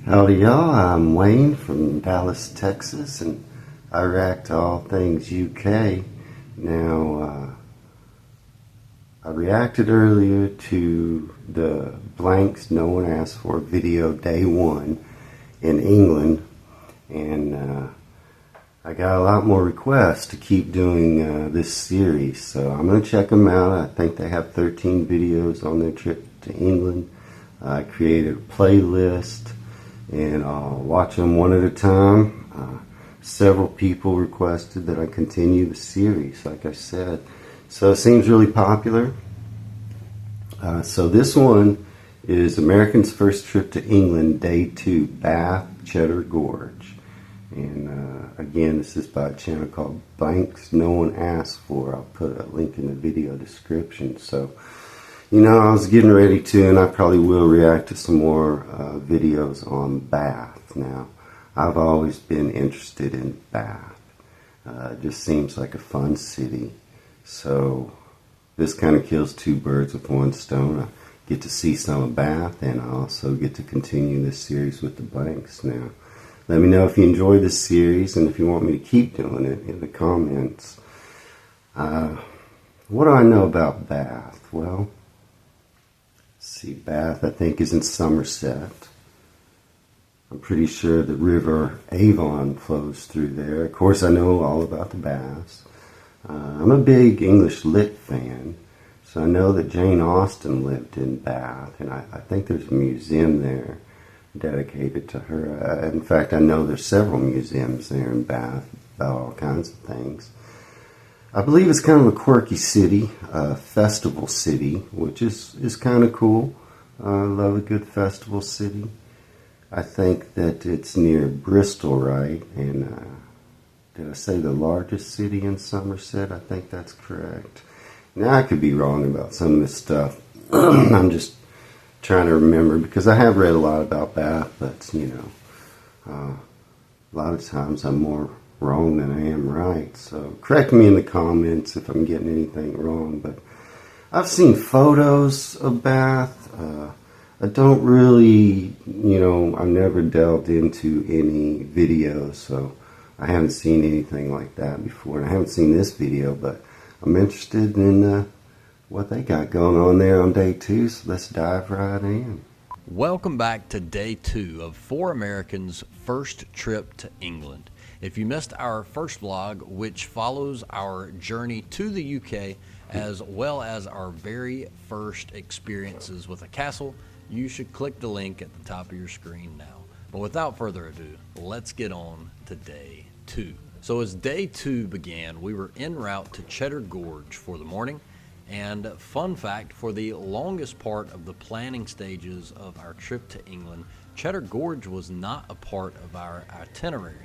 Howdy y'all, I'm Wayne from Dallas, Texas, and I react to all things UK. Now, I reacted earlier to the blanks no one asked for video day 1 in England, and I got a lot more requests to keep doing this series, so I'm going to check them out. I think they have 13 videos on their trip to England. I created a playlist, and I'll watch them one at a time. Several people requested that I continue the series, like I said. So it seems really popular. So this one is American's First Trip to England, Day 2, Bath, Cheddar Gorge. And again, this is by a channel called Blanks No One Asked For. I'll put a link in the video description. So, you know, I was getting ready to, and I probably will react to some more videos on Bath. Now, I've always been interested in Bath. It just seems like a fun city. So, this kind of kills two birds with one stone. I get to see some of Bath, and I also get to continue this series with the Blanks. Now, let me know if you enjoy this series and if you want me to keep doing it in the comments. What do I know about Bath? Well, see, Bath, I think, is in Somerset. I'm pretty sure the River Avon flows through there. Of course, I know all about the baths. I'm a big English lit fan, so I know that Jane Austen lived in Bath, and I think there's a museum there dedicated to her. In fact, I know there's several museums there in Bath about all kinds of things. I believe it's kind of a quirky city, a festival city, which is kind of cool. I love a good festival city. I think that it's near Bristol, right? And did I say the largest city in Somerset? I think that's correct. Now, I could be wrong about some of this stuff. I'm just trying to remember, because I have read a lot about Bath, but, you know, a lot of times I'm more wrong than I am right. So correct me in the comments if I'm getting anything wrong. But I've seen photos of Bath. I don't really, you know, I've never delved into any videos, so I haven't seen anything like that before. And I haven't seen this video, but I'm interested in what they got going on there on day 2, so let's dive right in. Welcome back to day 2 of 4 Americans' first trip to England. If you missed our first vlog, which follows our journey to the UK as well as our very first experiences with a castle, you should click the link at the top of your screen now. But without further ado, let's get on to day 2. So as day 2 began, we were en route to Cheddar Gorge for the morning. And fun fact, for the longest part of the planning stages of our trip to England, Cheddar Gorge was not a part of our itinerary.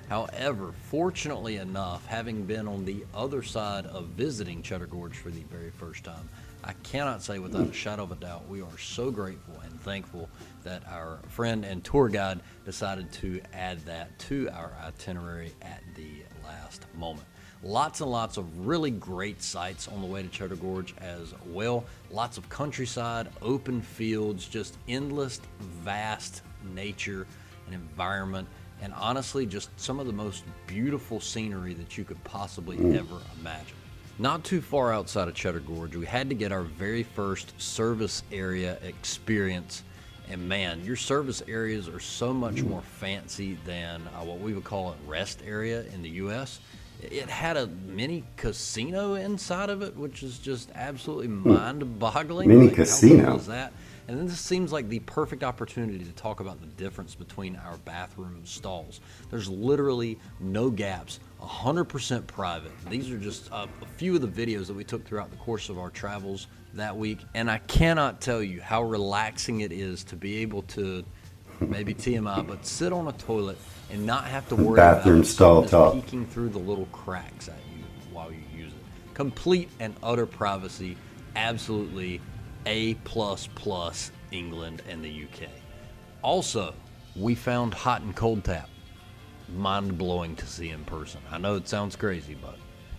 However, fortunately enough, having been on the other side of visiting Cheddar Gorge for the very first time, I cannot say without a shadow of a doubt we are so grateful and thankful that our friend and tour guide decided to add that to our itinerary at the last moment. Lots and lots of really great sights on the way to Cheddar Gorge as well. Lots of countryside, open fields, just endless, vast nature and environment, and honestly, just some of the most beautiful scenery that you could possibly ever imagine. Not too far outside of Cheddar Gorge, we had to get our very first service area experience. And man, your service areas are so much more fancy than what we would call a rest area in the US. It had a mini casino inside of it, which is just absolutely mind-boggling. Mini casino? How cool is that? And then this seems like the perfect opportunity to talk about the difference between our bathroom stalls. There's literally no gaps, 100% private. These are just a few of the videos that we took throughout the course of our travels that week. And I cannot tell you how relaxing it is to be able to, maybe TMI, but sit on a toilet and not have to worry Bathroom about stall talk. peeking through the little cracks at you while you use it. Complete and utter privacy, absolutely A++ England and the UK. Also, we found hot and cold tap. Mind-blowing to see in person. I know it sounds crazy, but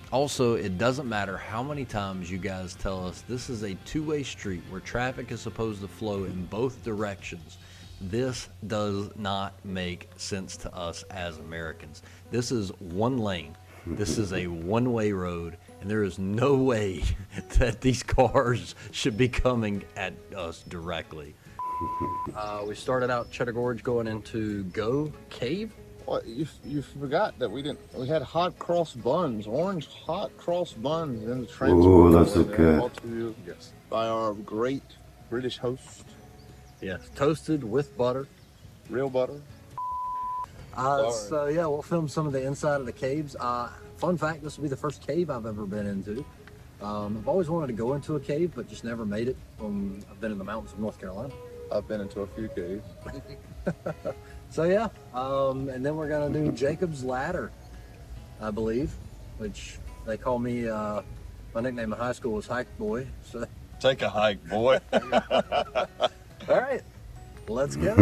also, it doesn't matter how many times you guys tell us this is a two-way street where traffic is supposed to flow in both directions. This does not make sense to us as Americans. This is one lane. This is a one-way road, and there is no way that these cars should be coming at us directly. We started out Cheddar Gorge going into Gough Cave. Well, you forgot that we had hot cross buns, orange hot cross buns in the transport. Ooh, those look good. Brought to you by our great British host. Yes, toasted with butter. Real butter. So yeah, we'll film some of the inside of the caves. Fun fact, this will be the first cave I've ever been into. I've always wanted to go into a cave, but just never made it. I've been in the mountains of North Carolina. I've been into a few caves. So yeah, and then we're gonna do Jacob's Ladder, I believe, which they call me, my nickname in high school was Hike Boy. So Take a hike, boy. all right, let's go.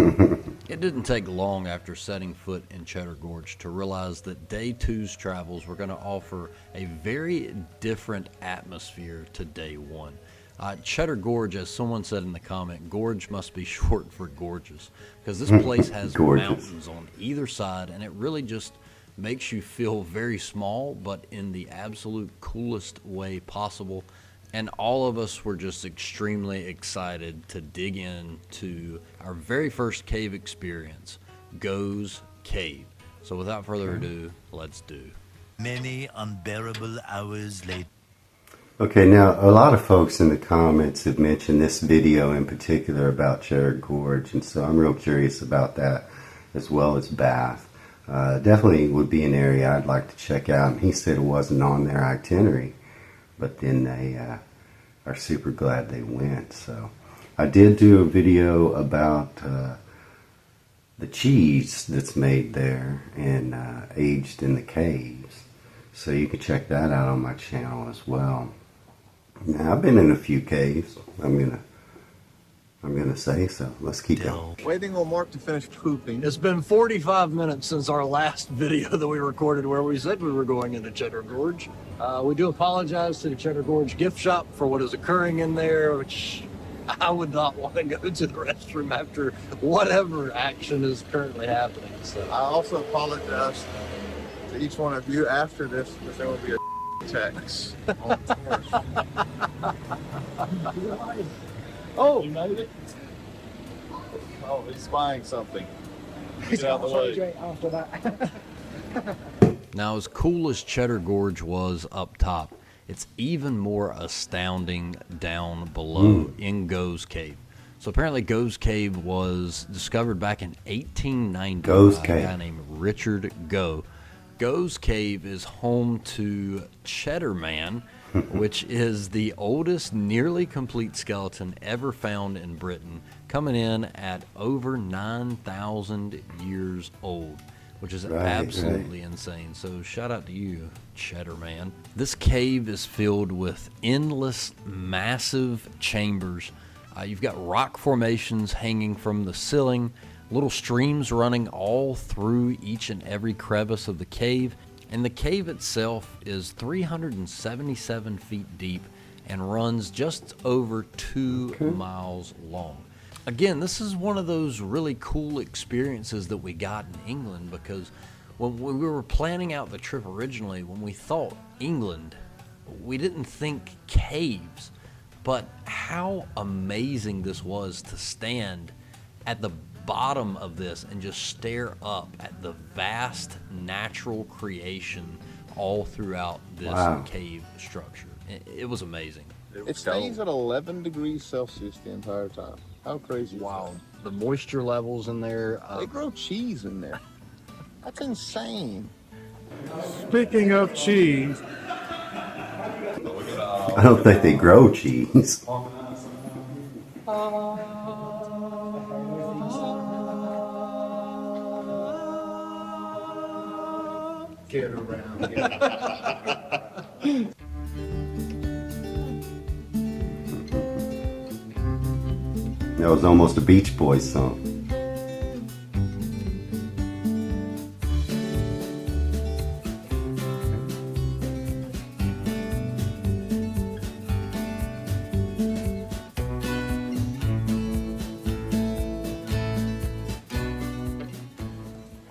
It didn't take long after setting foot in Cheddar Gorge to realize that day two's travels were going to offer a very different atmosphere to day one. Cheddar Gorge, as someone said in the comment, gorge must be short for gorgeous, because this place has mountains on either side, and it really just makes you feel very small, but in the absolute coolest way possible. And all of us were just extremely excited to dig into our very first cave experience, Gough's Cave. So without further ado, let's do. Many unbearable hours later. Okay, now a lot of folks in the comments have mentioned this video in particular about Cheddar Gorge, and so I'm real curious about that, as well as Bath. Definitely would be an area I'd like to check out, and he said it wasn't on their itinerary, but then they are super glad they went. So I did do a video about the cheese that's made there and aged in the caves, so you can check that out on my channel as well. Now, I've been in a few caves. I'm gonna say so. Let's keep going. Waiting on Mark to finish pooping. It's been 45 minutes since our last video that we recorded where we said we were going into Cheddar Gorge. We do apologize to the Cheddar Gorge gift shop for what is occurring in there, which I would not want to go to the restroom after whatever action is currently happening. So I also apologize to each one of you after this, because there will be a text on tours. oh, You made it? Oh, he's spying something. Get out of the way. now, as cool as Cheddar Gorge was up top, it's even more astounding down below in Gough's Cave. So apparently Gough's Cave was discovered back in 1890 Gough's by a Cave. guy named Richard Gough. Gough's Cave is home to Cheddar Man, which is the oldest nearly complete skeleton ever found in Britain, coming in at over 9,000 years old, which is absolutely insane. So shout out to you, Cheddar Man. This cave is filled with endless, massive chambers. You've got rock formations hanging from the ceiling, little streams running all through each and every crevice of the cave. And the cave itself is 377 feet deep and runs just over 2 miles long. Again, this is one of those really cool experiences that we got in England, because when we were planning out the trip originally, when we thought England, we didn't think caves. But how amazing this was to stand at the bottom of this and just stare up at the vast natural creation all throughout this cave structure. It was amazing. It stays at 11 degrees Celsius the entire time. How crazy is Wow. The moisture levels in there. that? They grow cheese in there. That's insane. Speaking of cheese, I don't think they grow cheese. Get around. That was almost a Beach Boys song.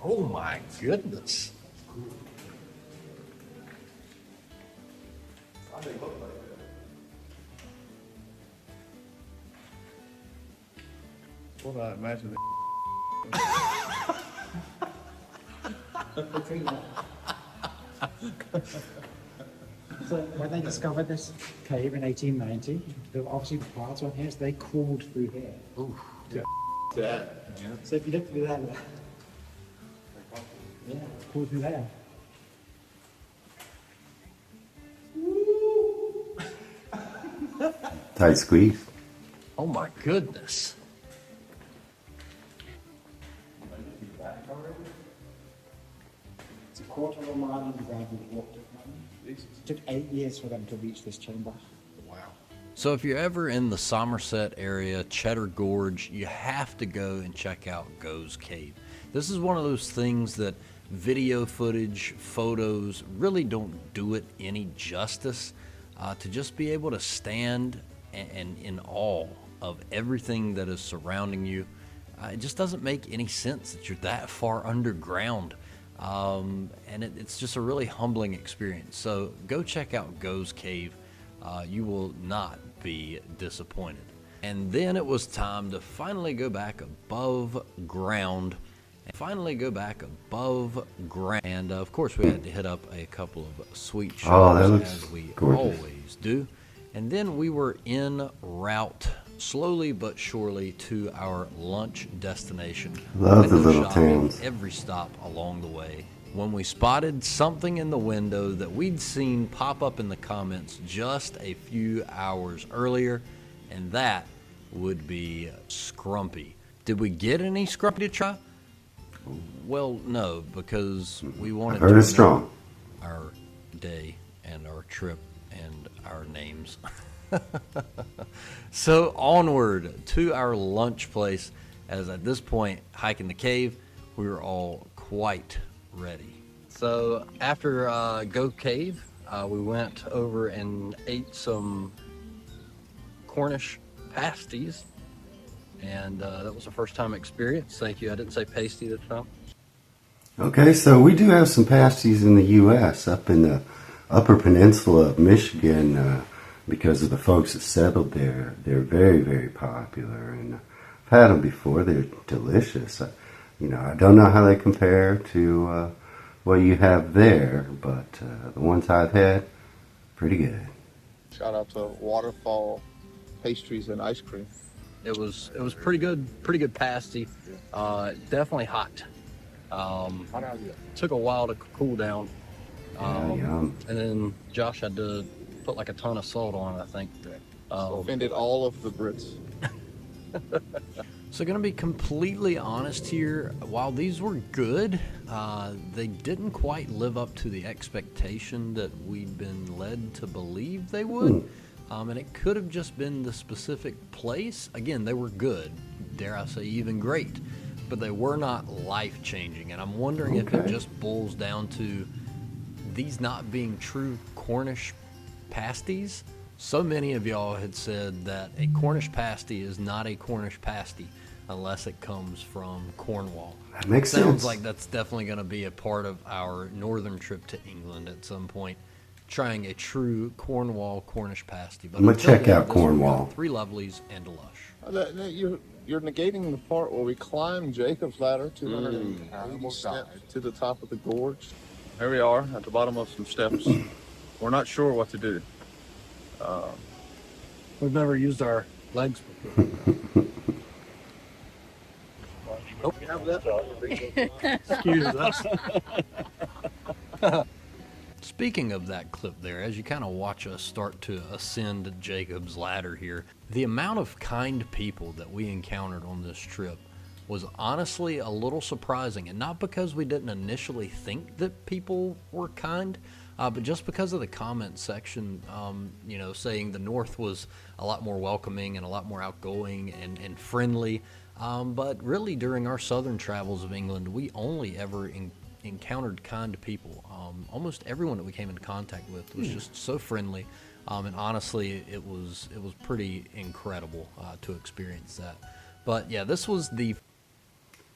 Oh my goodness. What I imagine. So when they discovered this cave in 1890, obviously the parts on here, they crawled through here. Ooh. Yeah. So if you look through there, yeah, crawled through there. Tight squeeze. Oh my goodness. It's a quarter of a mile underground with walked it. It took 8 years for them to reach this chamber. Wow. So if you're ever in the Somerset area, Cheddar Gorge, you have to go and check out Gough's Cave. This is one of those things that video footage, photos really don't do it any justice. To just be able to stand and in awe of everything that is surrounding you, it just doesn't make any sense that you're that far underground. And it's just a really humbling experience. So go check out Gough's Cave. You will not be disappointed. And then it was time to finally go back above ground. And of course, we had to hit up a couple of sweet Oh, that shops, looks as we gorgeous. always do. And then we were en route, slowly but surely, to our lunch destination. Love the Window little shopping towns. every stop along the way, when we spotted something in the window that we'd seen pop up in the comments just a few hours earlier, and that would be scrumpy. Did we get any scrumpy to try? Well, no, because we wanted Heard to it's strong. our day and our trip and our names. So onward to our lunch place, as at this point, hiking the cave, we were all quite ready. So after Gough Cave, we went over and ate some Cornish pasties, and that was a first time experience. Thank you. I didn't say pasty this time. Okay, so we do have some pasties in the U.S. up in the Upper Peninsula of Michigan because of the folks that settled there. They're very, very popular, and I've had them before. They're delicious. I don't know how they compare to what you have there, but the ones I've had, pretty good. Shout out to Waterfall Pastries and Ice Cream. It was pretty good pasty. Definitely hot. Took a while to cool down. Yum. And then Josh had to put like a ton of salt on it, I think. Offended all of the Brits. So gonna be completely honest here, while these were good, they didn't quite live up to the expectation that we'd been led to believe they would. And it could have just been the specific place. Again, they were good, dare I say even great, but they were not life-changing. And I'm wondering if it Okay. just boils down to these not being true Cornish pasties. So many of y'all had said that a Cornish pasty is not a Cornish pasty unless it comes from Cornwall. That makes Sounds sense. like that's definitely going to be a part of our northern trip to England at some point, trying a true Cornwall Cornish pasty. But I'm gonna until check then, out this one Cornwall. got 3 lovelies and a lush. You're negating the part where we climbed Jacob's ladder 280 steps to the top of the gorge. Here we are at the bottom of some steps. We're not sure what to do. We've never used our legs before. Excuse us. Speaking of that clip there, as you kind of watch us start to ascend Jacob's ladder here, the amount of kind people that we encountered on this trip was honestly a little surprising. And not because we didn't initially think that people were kind, but just because of the comment section, saying the North was a lot more welcoming and a lot more outgoing and friendly. But really, during our southern travels of England, we only ever encountered kind people. Almost everyone that we came in contact with was just so friendly, and honestly, it was pretty incredible to experience that. But yeah, this was the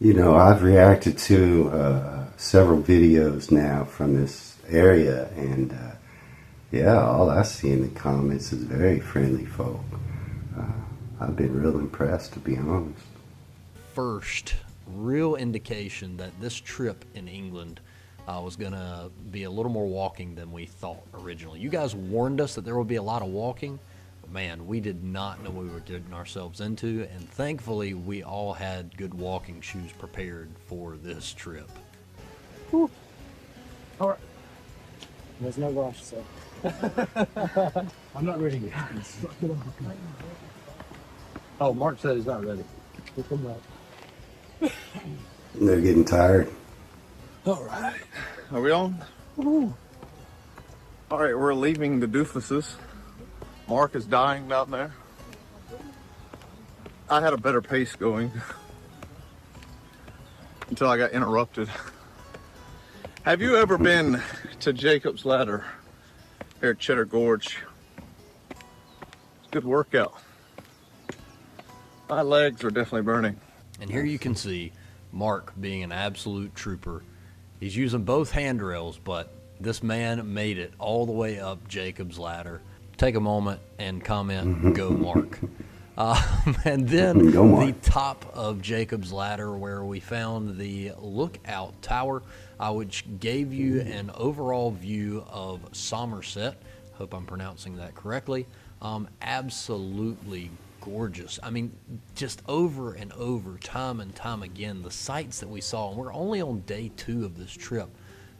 You know, I've reacted to several videos now from this area, and yeah, all I see in the comments is very friendly folk. I've been real impressed, to be honest. First real indication that this trip in England was going to be a little more walking than we thought originally. You guys warned us that there would be a lot of walking. Man, we did not know what we were getting ourselves into, and thankfully we all had good walking shoes prepared for this trip. Whew. All right. There's no rush, so. I'm not ready yet. Oh, Mark said he's not ready. We'll come back. They're getting tired. All right. Are we on? Ooh. All right, we're leaving the doofuses. Mark is dying down there. I had a better pace going until I got interrupted. Have you ever been to Jacob's Ladder here at Cheddar Gorge? It's a good workout. My legs are definitely burning. And here you can see Mark being an absolute trooper. He's using both handrails, but this man made it all the way up Jacob's Ladder. Take a moment and comment, go Mark. And then the top of Jacob's Ladder, where we found the lookout tower, which gave you an overall view of Somerset. Hope I'm pronouncing that correctly. Absolutely gorgeous. I mean, just over and over, time and time again, the sights that we saw, and we're only on day 2 of this trip.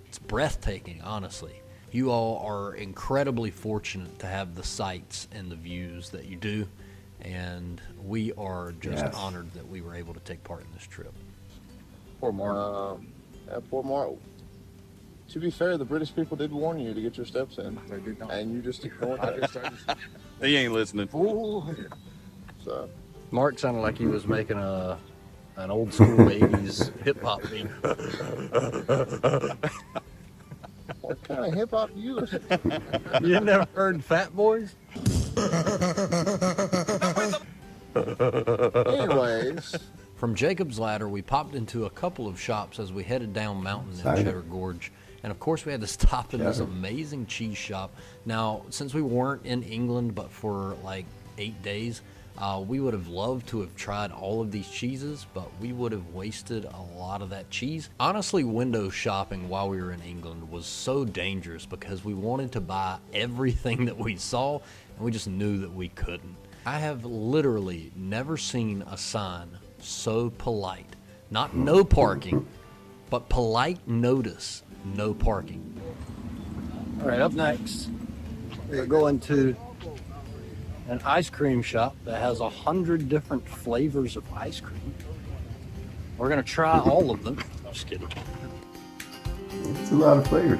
It's breathtaking, honestly. You all are incredibly fortunate to have the sights and the views that you do, and we are just honored that we were able to take part in this trip. Poor Mark. Poor Mark. To be fair, the British people did warn you to get your steps in. They did not. And you just ignored that. He ain't listening. Ooh. So. Mark sounded like he was making an old school 80s hip hop beat. What kind of hip hop do you listen to? You never heard Fat Boys? Anyways. From Jacob's Ladder, we popped into a couple of shops as we headed down mountain in Cheddar Gorge. And of course, we had to stop in this amazing cheese shop. Now, since we weren't in England but for like 8 days, we would have loved to have tried all of these cheeses, but we would have wasted a lot of that cheese. Honestly, window shopping while we were in England was so dangerous because we wanted to buy everything that we saw, and we just knew that we couldn't. I have literally never seen a sign so polite. Not no parking, but polite notice, no parking. All right, up next, we're going to an ice cream shop that has 100 different flavors of ice cream. We're gonna try all of them. Just kidding. It's a lot of flavors.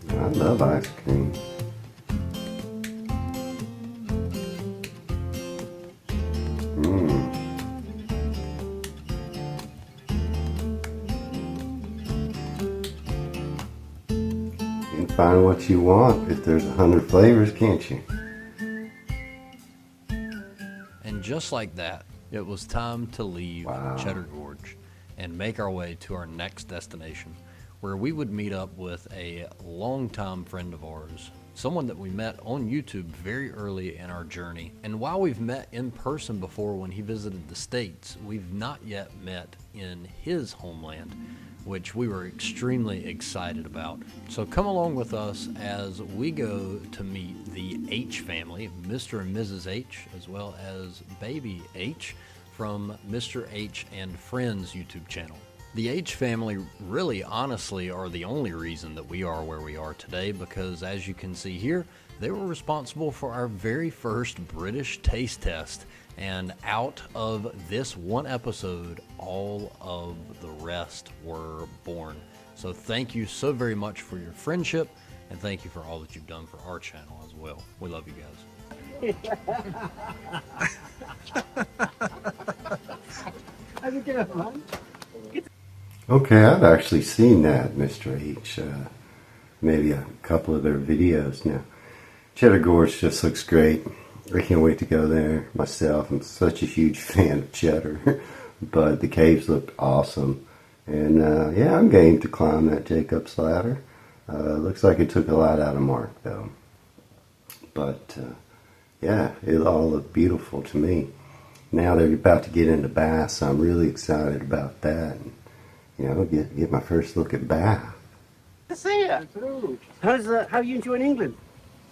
I love ice cream. You can find what you want if there's 100 flavors, can't you? And just like that, it was time to leave Cheddar Gorge and make our way to our next destination, where we would meet up with a longtime friend of ours, someone that we met on YouTube very early in our journey. And while we've met in person before when he visited the States, we've not yet met in his homeland, which we were extremely excited about. So come along with us as we go to meet the H family, Mr. and Mrs. H, as well as baby H from Mr. H and Friends YouTube channel. The H family really honestly are the only reason that we are where we are today, because as you can see here, they were responsible for our very first British taste test. And out of this one episode, all of the rest were born. So thank you so very much for your friendship, and thank you for all that you've done for our channel as well. We love you guys. How's it going, man? Okay, I've actually seen that, Mr. H. Maybe a couple of their videos now. Cheddar Gorge just looks great. I can't wait to go there myself. I'm such a huge fan of Cheddar. But the caves looked awesome. And yeah, I'm game to climb that Jacob's ladder. Looks like it took a lot out of Mark, though. But yeah, it all looked beautiful to me. Now they're about to get into Bath, so I'm really excited about that. And, you know, get my first look at Bath. See ya. How are you enjoying England?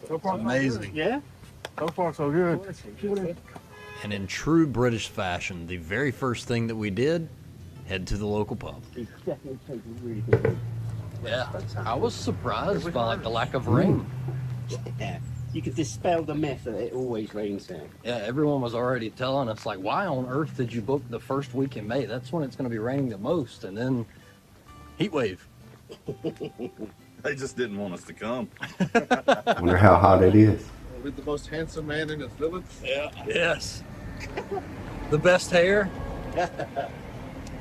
So far, Amazing. Yeah. So far, so good. And in true British fashion, the very first thing that we did, head to the local pub. It's definitely taking really good. Yeah, I was surprised by like the lack of rain. Yeah. You could dispel the myth that it always rains there. Yeah, everyone was already telling us like, why on earth did you book the first week in May? That's when it's going to be raining the most, and then heat wave. They just didn't want us to come. Wonder how hot it is. With the most handsome man in this village. Yeah. Yes. The best hair.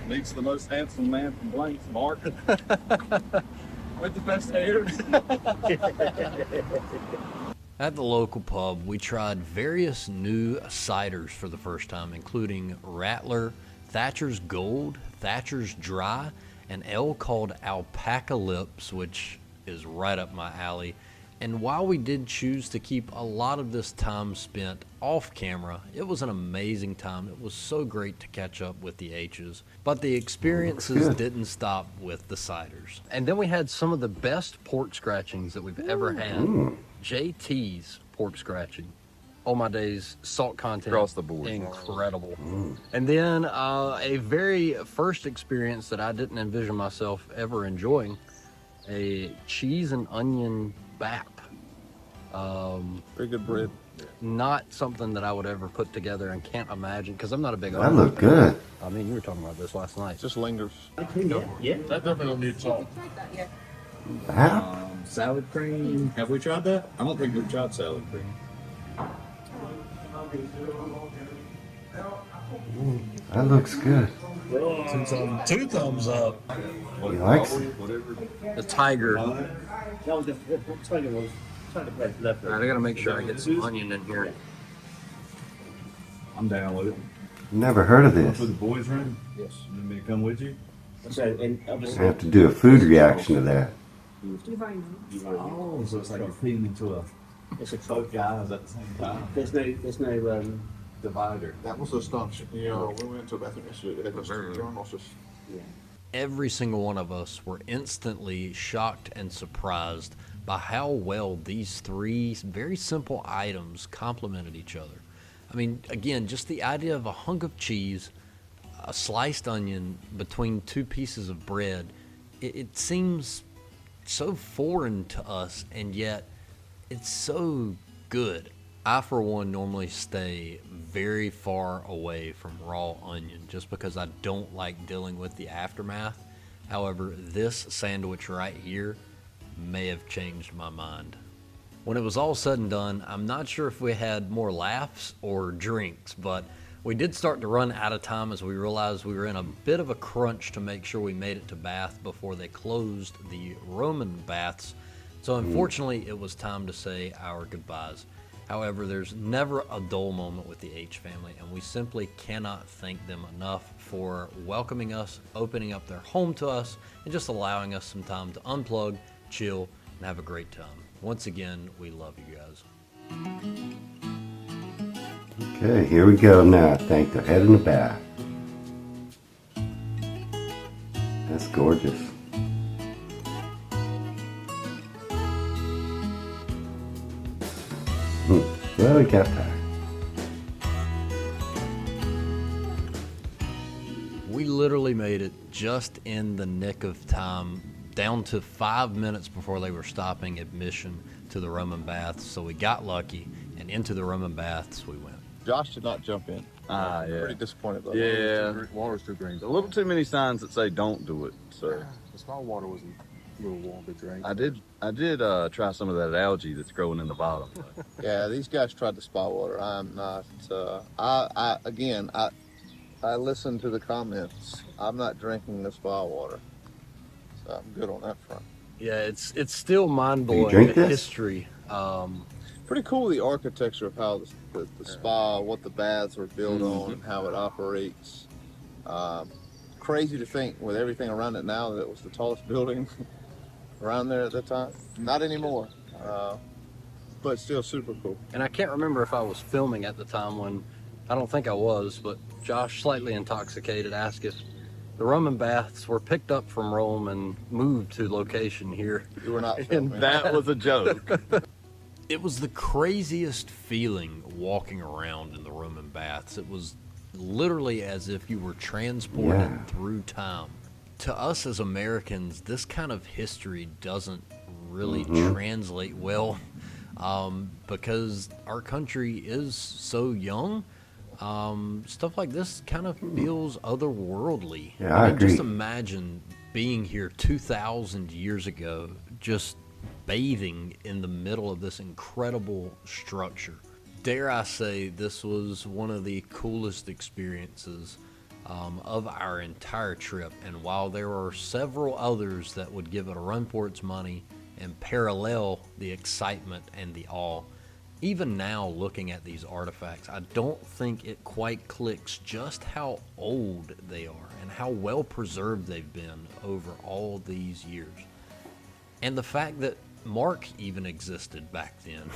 Meets the most handsome man from Blanks, Mark. With the best hair. At the local pub, we tried various new ciders for the first time, including Rattler, Thatcher's Gold, Thatcher's Dry, an ale called Alpaca Lips, which is right up my alley. And while we did choose to keep a lot of this time spent off camera, it was an amazing time. It was so great to catch up with the H's. But the experiences didn't stop with the ciders. And then we had some of the best pork scratchings that we've ever had. JT's pork scratching. Oh my days, salt content Across the board. incredible. And then a very first experience that I didn't envision myself ever enjoying, a cheese and onion bap. Very good bread. Not something that I would ever put together and can't imagine, because I'm not a big That onion looked fan. good. I mean, you were talking about this last night. Just lingers. Yeah. That definitely don't need salt. Bap? Salad cream. Have we tried that? I don't think we've tried salad cream. That looks good. Two thumbs up. He likes it. The tiger. No, the tiger was bread left. All right, I gotta make sure I get some onion in here. I'm down with it. Never heard of For this. the boys' room? Yes. You want me to come with you? So, and I obviously, have to do a food reaction to that. Oh, so it's like you're feeding into a it's a both guys at the same time. there's no Divider. That was astonishing. We went to a bathroom yesterday. They had those journals just. Every single one of us were instantly shocked and surprised by how well these three very simple items complemented each other. I mean, again, just the idea of a hunk of cheese, a sliced onion between two pieces of bread, it seems so foreign to us, and yet it's so good. I, for one, normally stay very far away from raw onion just because I don't like dealing with the aftermath. However, this sandwich right here may have changed my mind. When it was all said and done, I'm not sure if we had more laughs or drinks, but we did start to run out of time as we realized we were in a bit of a crunch to make sure we made it to Bath before they closed the Roman baths. So unfortunately, it was time to say our goodbyes. However, there's never a dull moment with the H family, and we simply cannot thank them enough for welcoming us, opening up their home to us, and just allowing us some time to unplug, chill, and have a great time. Once again, we love you guys. Okay, here we go now. I think they're heading to Bath. That's gorgeous. Well, we got that. We literally made it just in the nick of time, down to 5 minutes before they were stopping admission to the Roman baths. So we got lucky, and into the Roman baths we went. Josh did not jump in. Yeah. Pretty disappointed though. Yeah. Water's too green. A little too many signs that say don't do it. So The small water was a little warm to drink. I did try some of that algae that's growing in the bottom. Yeah, these guys tried the spa water. I'm not. I listened to the comments. I'm not drinking the spa water, so I'm good on that front. Yeah, it's still mind blowing, drink the this? history. Pretty cool, the architecture of how the spa, what the baths were built on, and how it operates. Crazy to think with everything around it now that it was the tallest building around there at that time. Not anymore, but still super cool. And I can't remember if I was filming at the time when, I don't think I was, but Josh, slightly intoxicated, asked if the Roman baths were picked up from Rome and moved to location here. You were not And filming. That was a joke. It was the craziest feeling walking around in the Roman baths. It was literally as if you were transported through time. To us as Americans, this kind of history doesn't really translate well because our country is so young. Stuff like this kind of feels otherworldly. Yeah, I agree. Just imagine being here 2,000 years ago, just bathing in the middle of this incredible structure. Dare I say, this was one of the coolest experiences of our entire trip. And while there are several others that would give it a run for its money and parallel the excitement and the awe, even now looking at these artifacts, I don't think it quite clicks just how old they are and how well preserved they've been over all these years. And the fact that Mark even existed back then.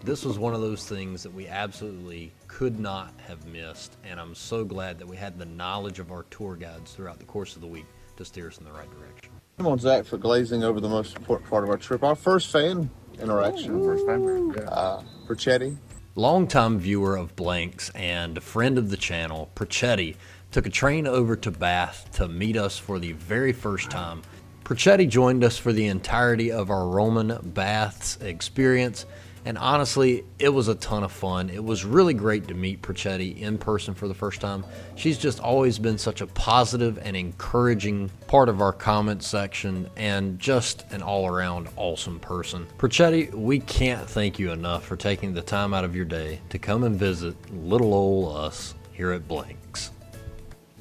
This was one of those things that we absolutely could not have missed, and I'm so glad that we had the knowledge of our tour guides throughout the course of the week to steer us in the right direction. Come on, Zach, for glazing over the most important part of our trip. Our first fan interaction. First time, yeah. Perchetti. Longtime viewer of Blanks and friend of the channel, Perchetti, took a train over to Bath to meet us for the very first time. Perchetti joined us for the entirety of our Roman baths experience, and honestly, it was a ton of fun. It was really great to meet Perchetti in person for the first time. She's just always been such a positive and encouraging part of our comment section, and just an all-around awesome person. Perchetti, we can't thank you enough for taking the time out of your day to come and visit little old us here at Blanks.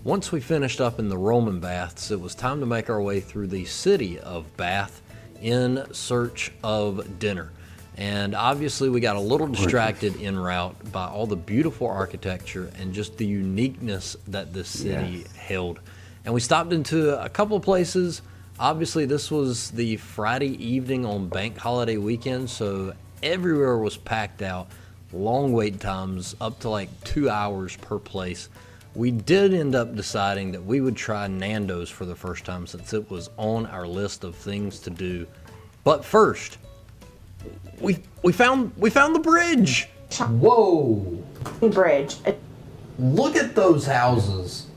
Once we finished up in the Roman baths, it was time to make our way through the city of Bath in search of dinner. And obviously we got a little distracted en route by all the beautiful architecture and just the uniqueness that this city held. And we stopped into a couple of places. Obviously this was the Friday evening on bank holiday weekend, so everywhere was packed out. Long wait times, up to like 2 hours per place. We did end up deciding that we would try Nando's for the first time since it was on our list of things to do. But first, we found the bridge. Whoa! Bridge. Look at those houses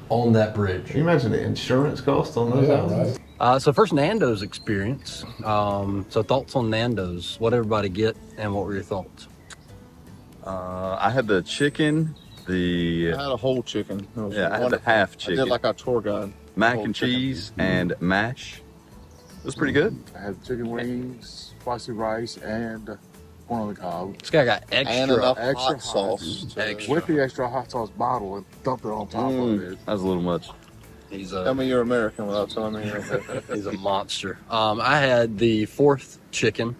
on that bridge. Can you imagine the insurance cost on those houses? Right. So first Nando's experience. So thoughts on Nando's? What everybody get, and what were your thoughts? I had the chicken, I had a whole chicken. It was I had the wonderful. half I chicken, did like our tour guide. mac Whole and chicken. cheese, and mash. It was pretty good. I had chicken wings, spicy rice, and corn on the cob. This guy got And extra. enough extra hot hot. sauce. Extra. With the extra hot sauce bottle and dumped it on top of it. That was a little much. He's Tell me you're American without telling me you're He's a monster. I had the fourth chicken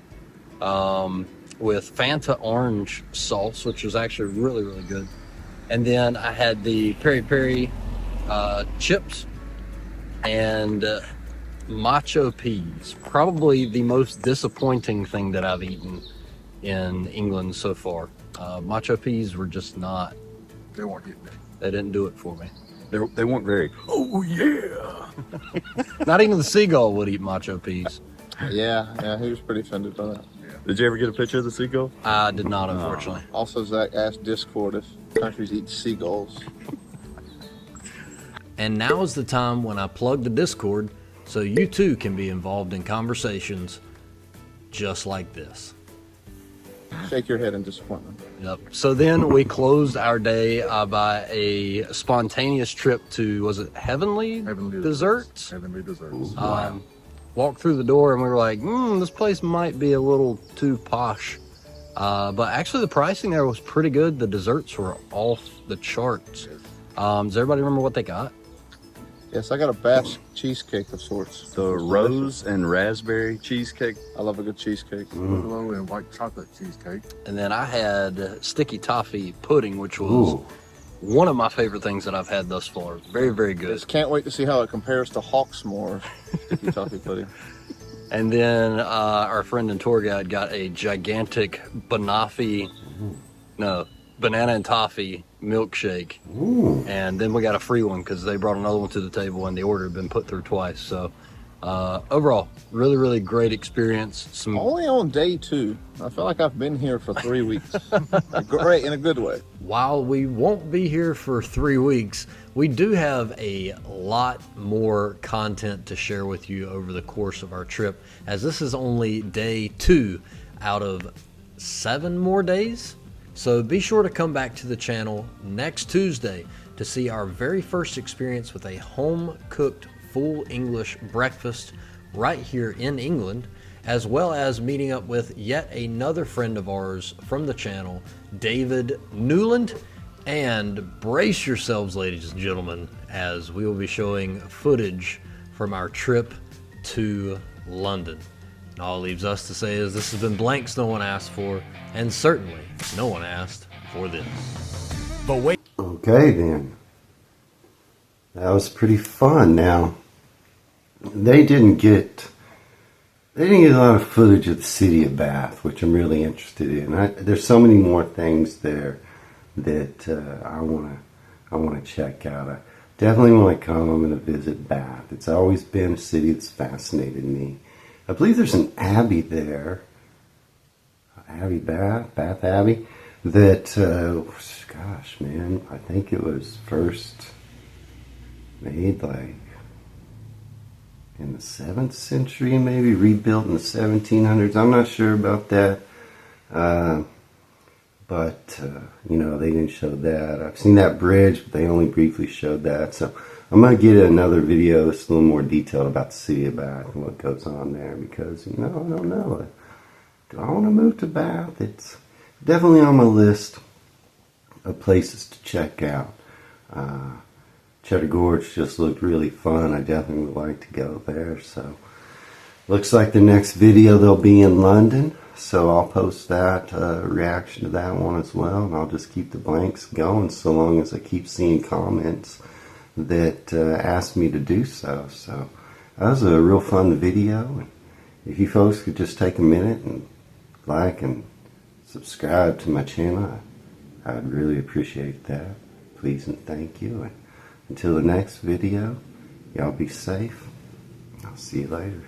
with Fanta orange sauce, which was actually really, really good. And then I had the peri-peri chips and macho peas. Probably the most disappointing thing that I've eaten in England so far. Macho peas were just not, They weren't getting it. they didn't do it for me. They weren't very. Oh yeah! Not even the seagull would eat macho peas. Yeah, he was pretty offended by that. Did you ever get a picture of the seagull? I did not, unfortunately. Also, Zach asked Discord if countries eat seagulls. And now is the time when I plug the Discord so you too can be involved in conversations just like this. Shake your head in disappointment. Yep. So then we closed our day by a spontaneous trip to, was it Heavenly Desserts? Heavenly desserts. Walked through the door and we were like, this place might be a little too posh But actually the pricing there was pretty good. The desserts were off the charts. Does everybody remember what they got? Yes, I got a Bath cheesecake of sorts. The rose and raspberry cheesecake. I love a good cheesecake. Buffalo and white chocolate cheesecake. And then I had sticky toffee pudding, which was one of my favorite things that I've had thus far. Very, very good. Just can't wait to see how it compares to Hawksmoor sticky toffee pudding. And then our friend and tour guide got a gigantic banana and toffee milkshake. And then we got a free one because they brought another one to the table and the order had been put through twice. So overall, really, really great experience. Only on day 2. I feel like I've been here for 3 weeks. Great, in a good way. While we won't be here for 3 weeks, we do have a lot more content to share with you over the course of our trip, as this is only day 2 out of 7 more days. So be sure to come back to the channel next Tuesday to see our very first experience with a home-cooked full English breakfast right here in England, as well as meeting up with yet another friend of ours from the channel, David Newland. And brace yourselves, ladies and gentlemen, as we will be showing footage from our trip to London. All it leaves us to say is this has been Blanks No One Asked For, and certainly no one asked for this. But wait. Okay then. That was pretty fun. Now, they didn't get a lot of footage of the city of Bath, which I'm really interested in. There's so many more things there that I want to check out. I definitely want to come and visit Bath. It's always been a city that's fascinated me. I believe there's an abbey there, Bath Abbey, that, gosh, man, I think it was first made like in the 7th century, maybe rebuilt in the 1700s. I'm not sure about that, but you know, they didn't show that. I've seen that bridge, but they only briefly showed that. So I'm going to get another video that's a little more detailed about the city of Bath and what goes on there, because, you know, I don't know. Do I want to move to Bath? It's definitely on my list of places to check out. Cheddar Gorge just looked really fun. I definitely would like to go there. So looks like the next video they'll be in London. So I'll post that reaction to that one as well. And I'll just keep the blanks going so long as I keep seeing comments that asked me to do so. So that was a real fun video. And if you folks could just take a minute and like and subscribe to my channel, I'd really appreciate that. Please and thank you. And until the next video, y'all be safe. I'll see you later.